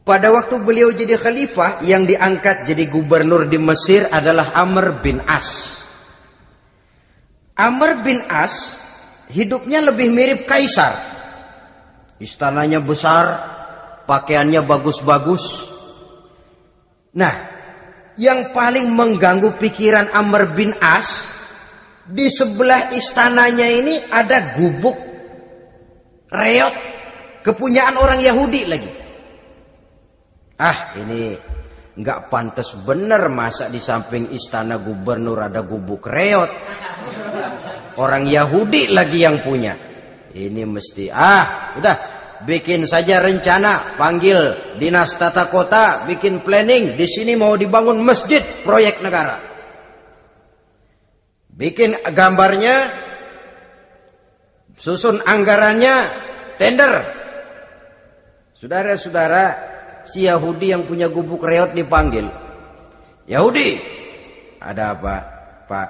Pada waktu beliau jadi khalifah, yang diangkat jadi gubernur di Mesir adalah Amr bin As. Amr bin As hidupnya lebih mirip kaisar. Istananya besar, pakaiannya bagus-bagus. Nah, yang paling mengganggu pikiran Amr bin As, di sebelah istananya ini ada gubuk reot kepunyaan orang Yahudi lagi. Ini nggak pantas bener, masa di samping istana gubernur ada gubuk reot. Orang Yahudi lagi yang punya. Ini mesti udah bikin saja rencana, panggil dinas tata kota, bikin planning. Di sini mau dibangun masjid proyek negara. Bikin gambarnya, susun anggarannya, tender. Saudara-saudara, si Yahudi yang punya gubuk reot dipanggil. Yahudi, ada apa, Pak?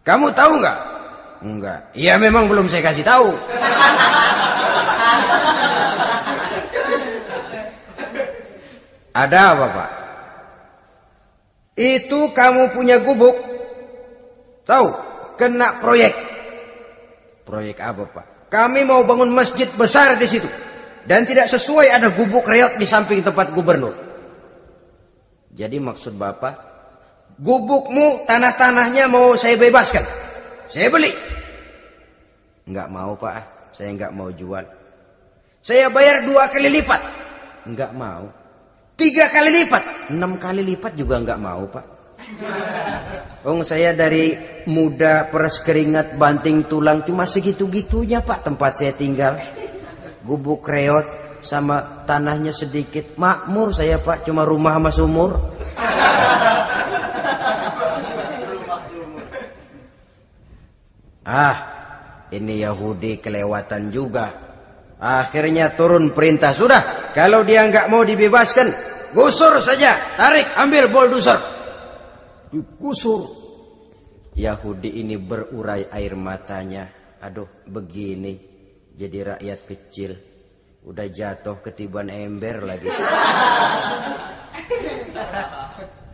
Kamu tahu nggak? Enggak. Iya, memang belum saya kasih tahu. Ada apa, Pak? Itu kamu punya gubuk, tahu, kena proyek. Proyek apa, Pak? Kami mau bangun masjid besar di situ. Dan tidak sesuai ada gubuk reot di samping tempat gubernur. Jadi maksud Bapak, gubukmu, tanah-tanahnya mau saya bebaskan. Saya beli. Enggak mau, Pak. Saya enggak mau jual. Saya bayar 2 kali lipat. Enggak mau. 3 kali lipat. 6 kali lipat juga enggak mau, Pak. Saya dari muda peres keringat banting tulang cuma segitu-gitunya, Pak, tempat saya tinggal. Gubuk reot sama tanahnya sedikit. Makmur saya, Pak, cuma rumah sama sumur. Ini Yahudi kelewatan juga. Akhirnya turun perintah, sudah, kalau dia nggak mau dibebaskan, gusur saja, tarik, ambil bulldozer. Digusur. Yahudi ini berurai air matanya. Aduh, begini jadi rakyat kecil, udah jatuh ketiban ember lagi.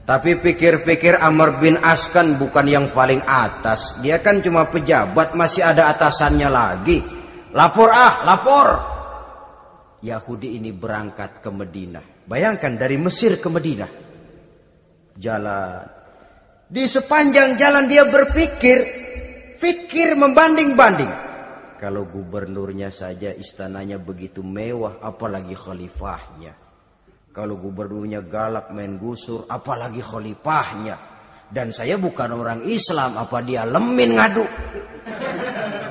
Tapi pikir-pikir Amr bin As kan bukan yang paling atas. Dia kan cuma pejabat, masih ada atasannya lagi. Lapor lapor. Yahudi ini berangkat ke Madinah. Bayangkan dari Mesir ke Madinah. Jalan. Di sepanjang jalan dia berpikir membanding-banding. Kalau gubernurnya saja istananya begitu mewah, apalagi khalifahnya. Kalau gubernurnya galak main gusur, apalagi khalifahnya. Dan saya bukan orang Islam, apa dia lemin ngadu?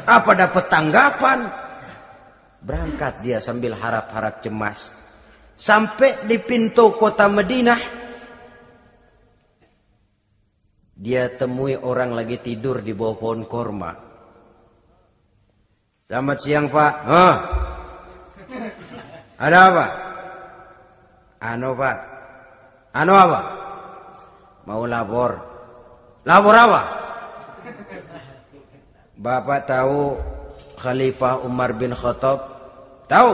Apa dapat tanggapan? Berangkat dia sambil harap-harap cemas. Sampai di pintu kota Madinah, dia temui orang lagi tidur di bawah pohon korma. Selamat siang, Pak. Ada apa? Pak. Apa? Mau lapor. Lapor apa? Bapak tahu Khalifah Umar bin Khattab? Tahu.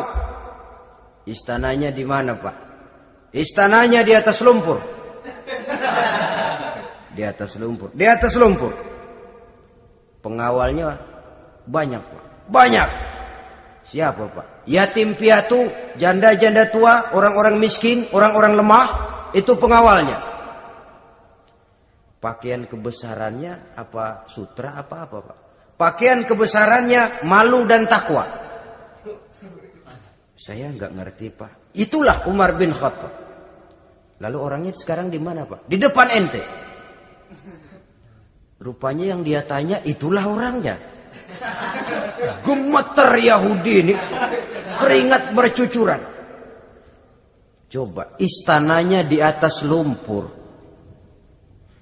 Istananya di mana, Pak? Istananya di atas lumpur. Di atas lumpur. Di atas lumpur. Pengawalnya banyak, Pak. Banyak. Siapa, Pak? Yatim piatu, janda-janda tua, orang-orang miskin, orang-orang lemah, itu pengawalnya. Pakaian kebesarannya apa sutra apa, Pak? Pakaian kebesarannya malu dan takwa. Saya nggak ngerti, Pak. Itulah Umar bin Khattab. Lalu orangnya sekarang di mana, Pak? Di depan ente. Rupanya yang dia tanya itulah orangnya. Gemeter Yahudi ini, keringat bercucuran. Coba, istananya di atas lumpur.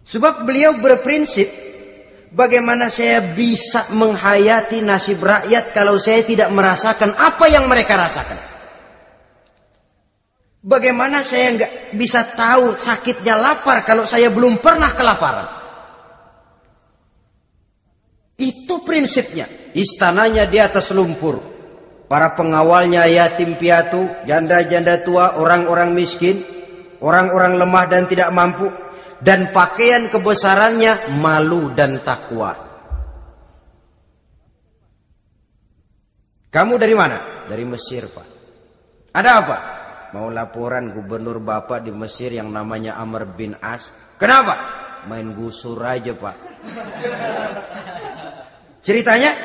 Sebab beliau berprinsip, bagaimana saya bisa menghayati nasib rakyat kalau saya tidak merasakan apa yang mereka rasakan? Bagaimana saya nggak bisa tahu sakitnya lapar kalau saya belum pernah kelaparan? Itu prinsipnya. Istananya di atas lumpur. para pengawalnya yatim piatu, janda-janda tua, orang-orang miskin, orang-orang lemah dan tidak mampu, dan pakaian kebesarannya malu dan takwa. Kamu dari mana? Dari Mesir, Pak. Ada apa? Mau laporan gubernur Bapak di Mesir yang namanya Amr bin As. Kenapa? Main gusur aja, Pak. Ceritanya?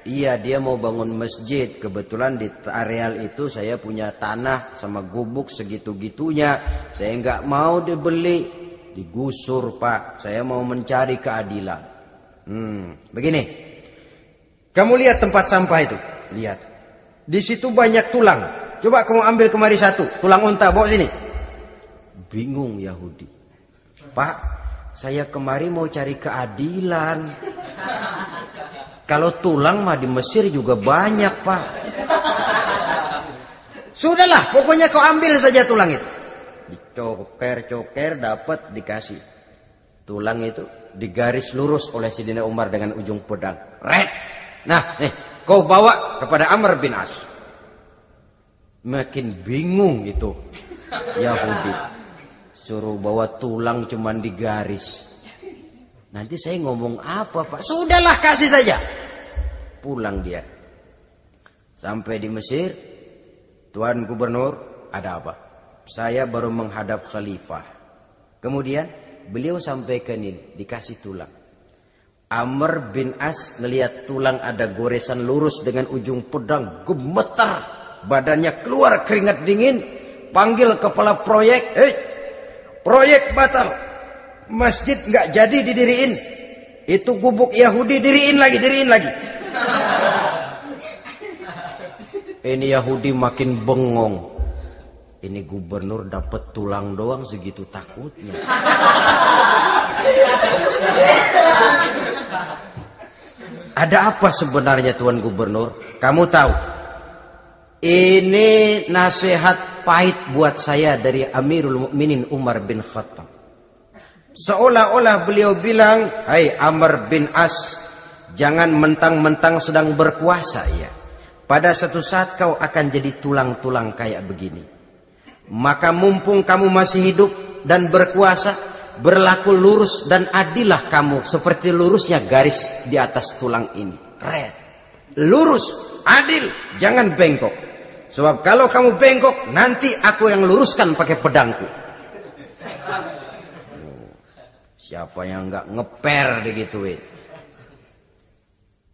Iya, dia mau bangun masjid. Kebetulan di areal itu saya punya tanah sama gubuk segitu-gitunya. Saya nggak mau dibeli, digusur, Pak. Saya mau mencari keadilan. Begini. Kamu lihat tempat sampah itu? Lihat. Di situ banyak tulang. Coba kamu ambil kemari satu, tulang unta, bawa sini. Bingung Yahudi. Pak, saya kemari mau cari keadilan. Kalau tulang mah di Mesir juga banyak, Pak. Sudahlah, pokoknya kau ambil saja tulang itu. Dicoker-coker, dapat, dikasih. Tulang itu digaris lurus oleh Sidina Umar dengan ujung pedang. Red. Nah, nih, kau bawa kepada Amr bin As. Makin bingung itu Yahudi. Suruh bawa tulang cuman digaris. Nanti saya ngomong apa, Pak? Sudahlah, kasih saja. Pulang dia. Sampai di Mesir, Tuan Gubernur, ada apa? Saya baru menghadap khalifah. Kemudian beliau sampaikan ini, dikasih tulang. Amr bin As ngelihat tulang ada goresan lurus dengan ujung pedang, gemetar. Badannya keluar keringat dingin, panggil kepala proyek, proyek batal, masjid nggak jadi didiriin, itu gubuk Yahudi diriin lagi. Ini Yahudi makin bengong, ini gubernur dapat tulang doang segitu takutnya. Ada apa sebenarnya Tuan Gubernur? Kamu tahu? Ini nasihat pahit buat saya dari Amirul Mukminin Umar bin Khattab. Seolah-olah beliau bilang, "Hai Amr bin As, jangan mentang-mentang sedang berkuasa ya. Pada satu saat kau akan jadi tulang-tulang kayak begini. Maka mumpung kamu masih hidup dan berkuasa, berlaku lurus dan adillah kamu seperti lurusnya garis di atas tulang ini. Keren. Lurus, adil, jangan bengkok. Sebab kalau kamu bengkok, nanti aku yang luruskan pakai pedangku." Siapa yang nggak ngeper digituin?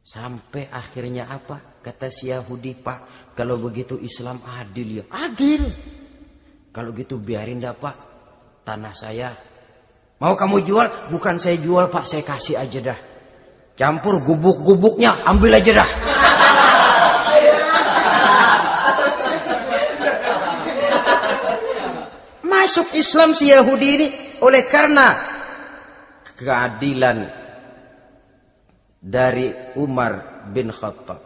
Sampai akhirnya apa? Kata si Yahudi, "Pak, kalau begitu Islam adil ya." Adil. Kalau gitu biarin dah, Pak. Tanah saya. Mau kamu jual? Bukan saya jual, Pak, saya kasih aja dah. Campur gubuk-gubuknya, ambil aja dah. Masuk Islam si Yahudi ini oleh karena keadilan dari Umar bin Khattab.